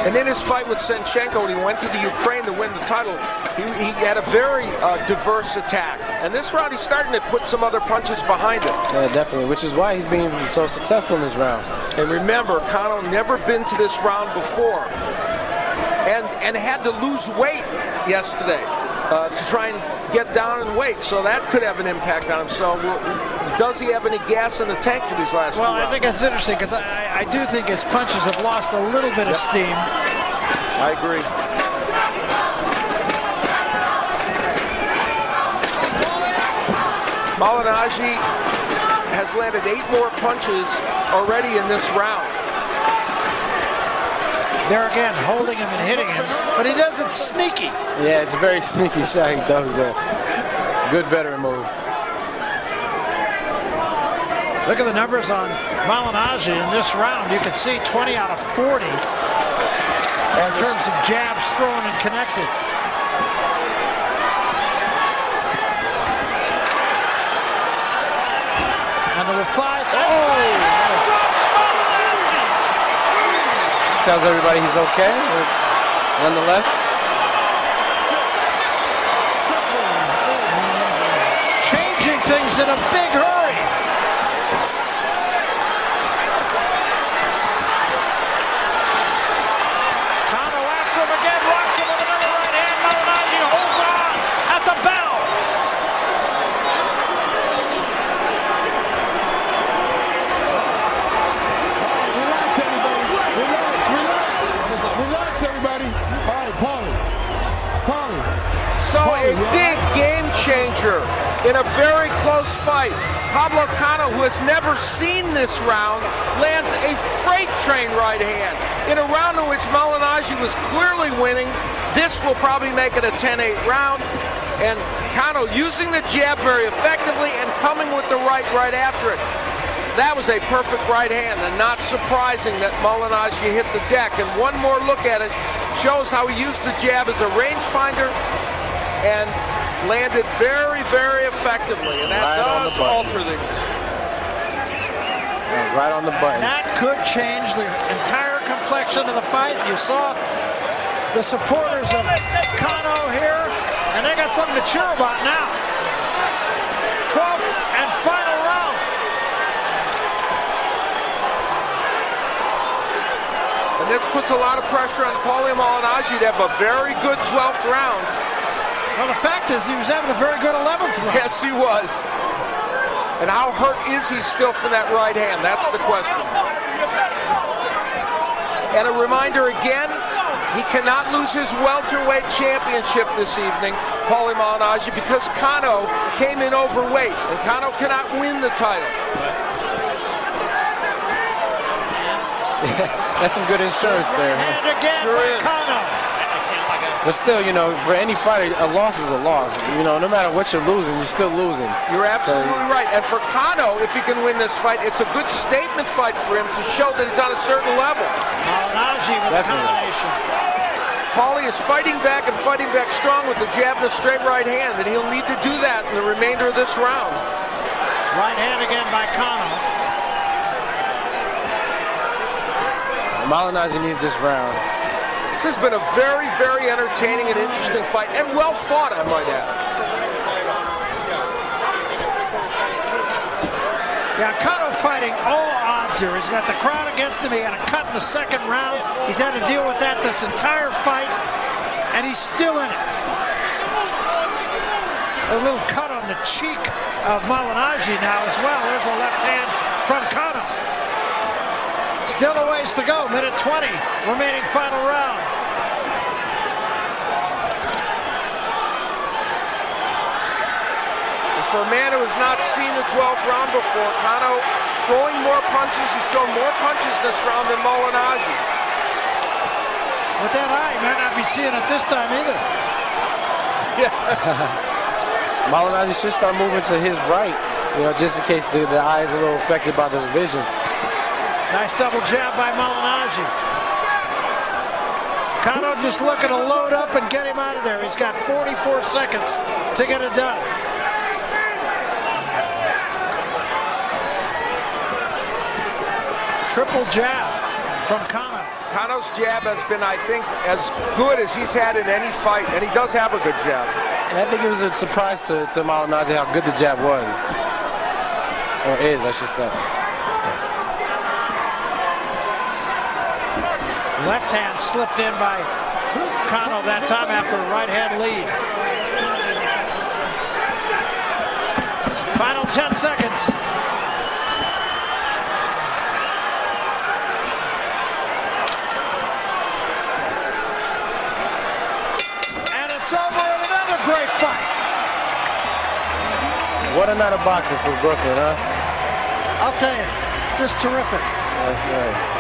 And in his fight with Senchenko, when he went to the Ukraine to win the title, he had a very diverse attack. And this round, he's starting to put some other punches behind it. Yeah, definitely, which is why he's being so successful in this round. And remember, Cano never been to this round before and had to lose weight yesterday to try and get down in weight. So that could have an impact on him. So does he have any gas in the tank for these last two rounds? Well, I think that's interesting because I do think his punches have lost a little bit of steam. I agree. Malignaggi has landed 8 more punches already in this round. There again, holding him and hitting him, but he does it sneaky. Yeah, it's a very sneaky shot he does there. Good veteran move. Look at the numbers on Malignaggi in this round. You can see 20 out of 40 in terms of jabs thrown and connected. And the replies, Tells everybody he's okay, nonetheless. Changing things in a big hurry. Cano after him again, rocks him with another right hand. Malignaggi holds on at the bell. Relax, everybody. All right, Paulie. So a big game changer in a very close fight. Pablo Cano, who has never seen this round, lands a freight train right hand. In a round in which Malignaggi was clearly winning, this will probably make it a 10-8 round. And Cano using the jab very effectively and coming with the right after it. That was a perfect right hand, and not surprising that Malignaggi hit the deck. And one more look at it shows how he used the jab as a rangefinder and landed very, very effectively. And that does alter things. Right on the button. That could change the entire complexion of the fight. You saw the supporters of Cano here, and they got something to cheer about now. 12th and final round. And this puts a lot of pressure on Paulie Malignaggi to have a very good 12th round. Well, the fact is he was having a very good 11th round. Yes, he was. And how hurt is he still from that right hand? That's the question. And a reminder again, he cannot lose his welterweight championship this evening, Paulie Malignaggi, because Cano came in overweight, and Cano cannot win the title. That's some good insurance there. And again by Cano. But still, you know, for any fighter, a loss is a loss. You know, no matter what you're losing, you're still losing. You're absolutely right. And for Cano, if he can win this fight, it's a good statement fight for him to show that he's on a certain level. Malignaggi with the combination. Paulie is fighting back strong with the jab and a straight right hand, and he'll need to do that in the remainder of this round. Right hand again by Cano. Malignaggi needs this round. This has been a very, very entertaining and interesting fight, and well fought, I might add. Yeah, Cano fighting all odds here. He's got the crowd against him. He had a cut in the second round. He's had to deal with that this entire fight, and he's still in it. A little cut on the cheek of Malignaggi now as well. There's a left hand from Cano. Still a ways to go, minute 20, remaining final round. And for a man who has not seen the 12th round before, Cano throwing more punches. He's thrown more punches this round than Malignaggi. With that eye, he might not be seeing it this time either. Malignaggi should start moving to his right, just in case the eye is a little affected by the vision. Nice double jab by Malignaggi. Cano just looking to load up and get him out of there. He's got 44 seconds to get it done. Triple jab from Cano. Cano's jab has been, I think, as good as he's had in any fight, and he does have a good jab. And I think it was a surprise to Malignaggi how good the jab was. Or is, I should say. Left hand slipped in by Cano that time after a right hand lead. Final 10 seconds. And it's over in another great fight. What a night of boxing for Brooklyn, huh? I'll tell you, just terrific. That's right.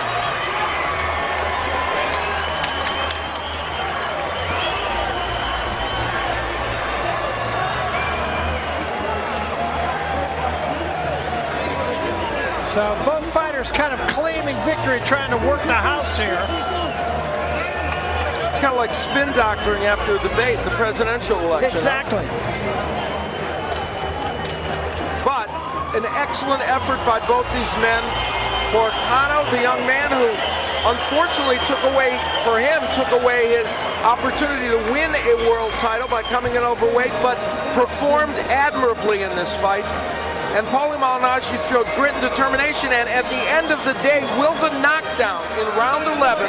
So both fighters kind of claiming victory, trying to work the house here. It's kind of like spin doctoring after a debate, the presidential election. Exactly. But an excellent effort by both these men. For Cano, the young man who unfortunately took away his opportunity to win a world title by coming in overweight, but performed admirably in this fight. And Paulie Malignaggi showed grit and determination, and at the end of the day, will the knockdown in round 11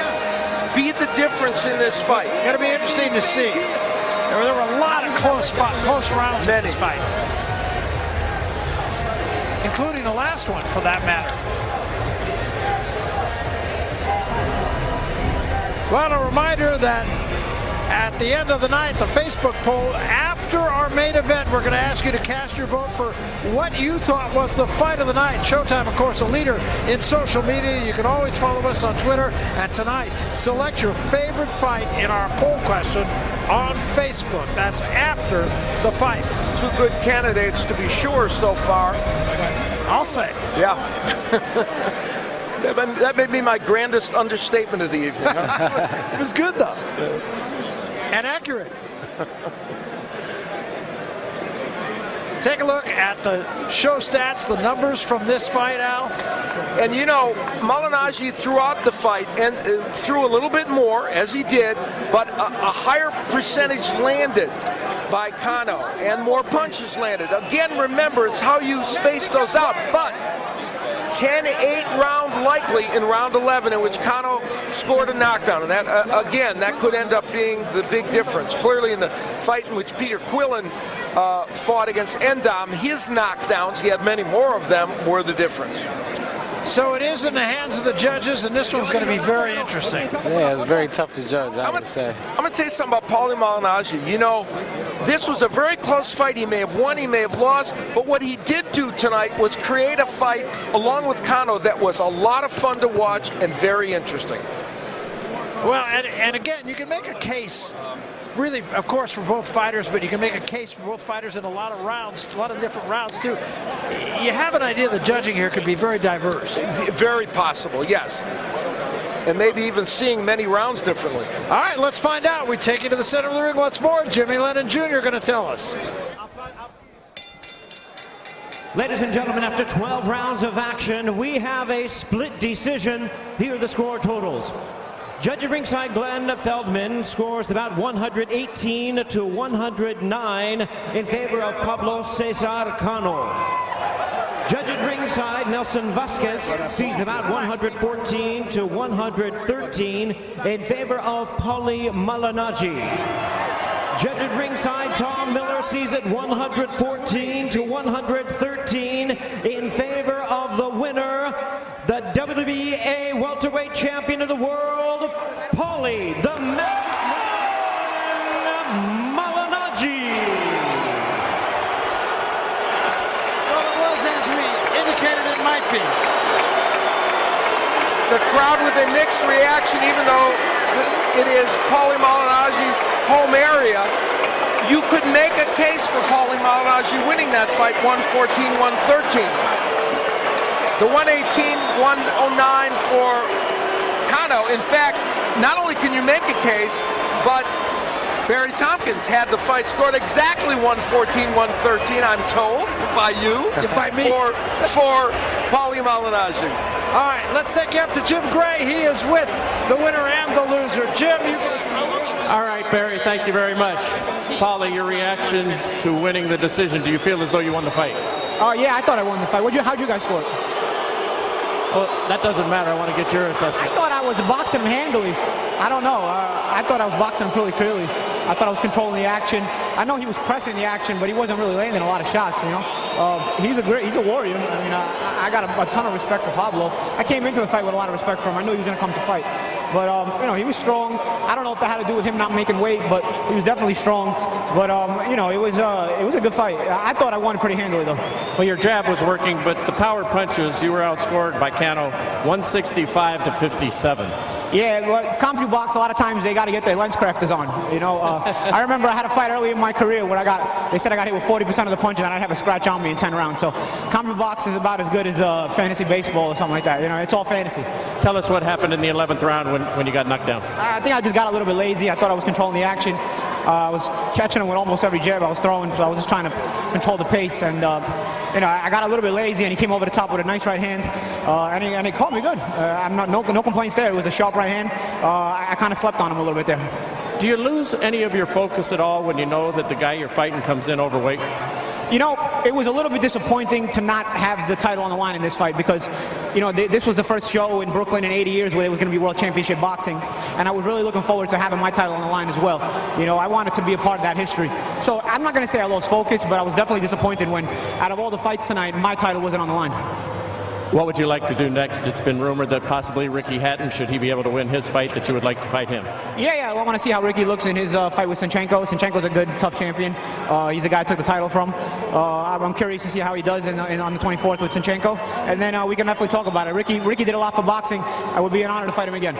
be the difference in this fight? It's going to be interesting to see. There were a lot of close rounds in this fight, including the last one, for that matter. Well, a reminder that at the end of the night, the Facebook poll, after our main event, we're going to ask you to cast your vote for what you thought was the fight of the night. Showtime, of course, a leader in social media. You can always follow us on Twitter. And tonight, select your favorite fight in our poll question on Facebook. That's after the fight. Two good candidates, to be sure, so far. I'll say. Yeah. That may be my grandest understatement of the evening. Huh? It was good, though. And accurate. Take a look at the show stats, the numbers from this fight, Al. And Malignaggi throughout the fight and threw a little bit more, as he did, but a higher percentage landed by Cano and more punches landed. Again, remember, it's how you space those out, but 10-8 round likely in round 11, in which Cano scored a knockdown. And that, again, that could end up being the big difference. Clearly in the fight in which Peter Quillen fought against Endom, his knockdowns, he had many more of them, were the difference. So it is in the hands of the judges, and this one's going to be very interesting. Yeah, it's very tough to judge, I would say. I'm going to tell you something about Paulie Malignaggi. This was a very close fight. He may have won, he may have lost, but what he did do tonight was create a fight along with Cano that was a lot of fun to watch and very interesting. Well, and again, you can make a case, really, of course, for both fighters, but you can make a case for both fighters in a lot of rounds, a lot of different rounds, too. You have an idea the judging here could be very diverse. Very possible, yes. And maybe even seeing many rounds differently. All right, let's find out. We take you to the center of the ring once more. Jimmy Lennon Jr. going to tell us. Ladies and gentlemen, after 12 rounds of action, we have a split decision. Here are the score totals. Judge at ringside, Glenn Feldman, scores about 118 to 109 in favor of Pablo Cesar Cano. Judge at ringside, Nelson Vasquez, sees about 114 to 113 in favor of Paulie Malignaggi. Judge at ringside, Tom Miller, sees it 114 to 113 in favor of the winner, the WBA welterweight champion of the world, Paulie the Man Malignaggi. Well, it was, as we indicated indicated it might be. The crowd with a mixed reaction, even though it is Paulie Malignaggi's home area. You could make a case for Paulie Malignaggi winning that fight 114-113. The 118-109 for Cano. In fact, not only can you make a case, but Barry Tompkins had the fight scored exactly 114-113, I'm told, by you, by me. for Paulie Malignaggi. All right, let's take you up to Jim Gray. He is with the winner and the loser. Jim, you... All right, Barry, thank you very much. Paulie, your reaction to winning the decision, do you feel as though you won the fight? Oh, yeah, I thought I won the fight. How'd you guys score it? Well, that doesn't matter. I want to get your assessment. I thought I was boxing handily. I don't know. I thought I was boxing pretty clearly. I thought I was controlling the action. I know he was pressing the action, but he wasn't really landing a lot of shots, you know. He's a warrior. I mean, I got a ton of respect for Pablo. I came into the fight with a lot of respect for him. I knew he was going to come to fight. But, you know, he was strong. I don't know if that had to do with him not making weight, but he was definitely strong. But, you know, it was a good fight. I thought I won pretty handily, though. Well, your jab was working, but the power punches, you were outscored by Cano 165-57. Yeah, well, CompuBox, a lot of times they got to get their lens crafters on. You know, I remember I had a fight early in my career where they said I got hit with 40% of the punches and I'd have a scratch on me in 10 rounds. So CompuBox is about as good as fantasy baseball or something like that. You know, it's all fantasy. Tell us what happened in the 11th round when you got knocked down. I think I just got a little bit lazy. I thought I was controlling the action. I was catching him with almost every jab I was throwing, so I was just trying to control the pace. And, you know, I got a little bit lazy, and he came over the top with a nice right hand, and he caught me good. I'm no complaints there. It was a sharp right hand. I kind of slept on him a little bit there. Do you lose any of your focus at all when you know that the guy you're fighting comes in overweight? You know, it was a little bit disappointing to not have the title on the line in this fight because, you know, this was the first show in Brooklyn in 80 years where it was going to be World Championship Boxing, and I was really looking forward to having my title on the line as well. You know, I wanted to be a part of that history. So I'm not going to say I lost focus, but I was definitely disappointed when, out of all the fights tonight, my title wasn't on the line. What would you like to do next? It's been rumored that possibly Ricky Hatton, should he be able to win his fight, that you would like to fight him. Yeah, well, I want to see how Ricky looks in his fight with Sinchenko. Sinchenko's a good, tough champion. He's a guy I took the title from. I'm curious to see how he does on the 24th with Sinchenko. And then we can definitely talk about it. Ricky did a lot for boxing. It would be an honor to fight him again.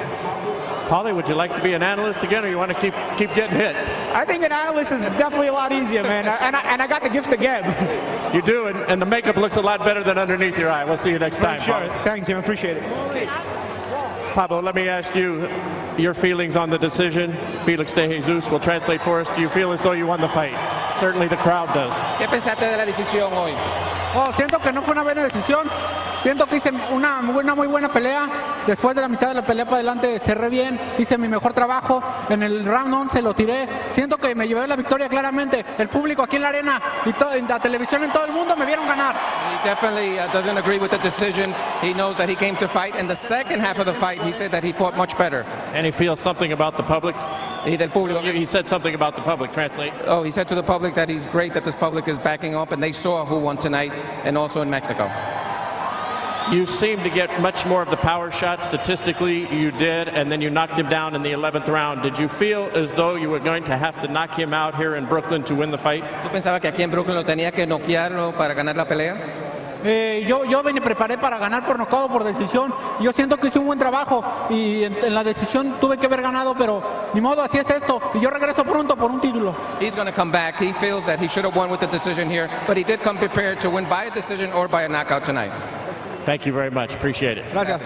Paulie, would you like to be an analyst again, or you want to keep getting hit? I think an analyst is definitely a lot easier, man. And I got the gift again. You do, and the makeup looks a lot better than underneath your eye. We'll see you next time. Sure. Paulie. Thanks, Jim. Appreciate it. Pablo, let me ask you your feelings on the decision. Felix de Jesus will translate for us. Do you feel as though you won the fight? Certainly the crowd does. ¿Qué pensaste de la decisión hoy? Oh, siento que no fue una buena decisión. Siento que hice una muy buena pelea. Después de la mitad de la pelea para adelante cerré bien, hice mi mejor trabajo. En el round 11 lo tiré. Siento que me llevé la victoria claramente. El público aquí en la arena y en la televisión en todo el mundo me vieron ganar. He definitely doesn't agree with the decision. He knows that he came to fight. In the second half of the fight, he said that he fought much better. And he feels something about the public? He said something about the public. Translate. Oh, he said to the public that he's great that this public is backing up, and they saw who won tonight, and also in Mexico. You seem to get much more of the power shots. Statistically, you did, and then you knocked him down in the 11th round. Did you feel as though you were going to have to knock him out here in Brooklyn to win the fight? ¿Tú pensabas que aquí en Brooklyn lo tenía que noquearlo para ganar la pelea? Yo me preparé para ganar por nocaut o por decisión. Yo siento que hice un buen trabajo y en la decisión tuve que haber ganado, pero ni modo, así es esto. Y yo regreso pronto por un título. He's going to come back. He feels that he should have won with the decision here, but he did come prepared to win by a decision or by a knockout tonight. Thank you very much. Appreciate it. Gracias.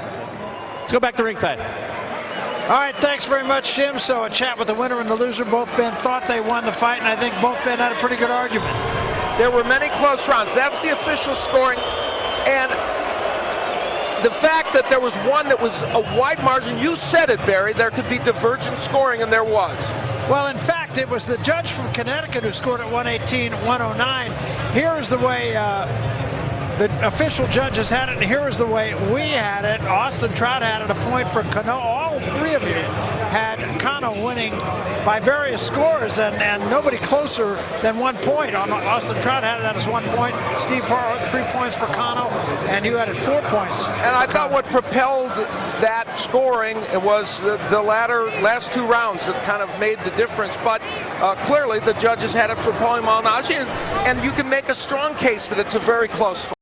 Let's go back to ringside. All right, thanks very much, Jim. So a chat with the winner and the loser. Both men thought they won the fight, and I think both men had a pretty good argument. There were many close rounds. That's the official scoring. And the fact that there was one that was a wide margin, you said it, Barry, there could be divergent scoring, and there was. Well, in fact, it was the judge from Connecticut who scored at 118-109. Here is the way the official judges had it, and here is the way we had it. Austin Trout had it a point for Cano. All three of you had Cano winning by various scores, and nobody closer than 1 point. Austin Trout had it as 1 point. Steve Harwood, 3 points for Cano, and you had it 4 points. And I thought what propelled that scoring was the last 2 rounds that kind of made the difference. But clearly the judges had it for Paulie Malignaggi, and you can make a strong case that it's a very close fight.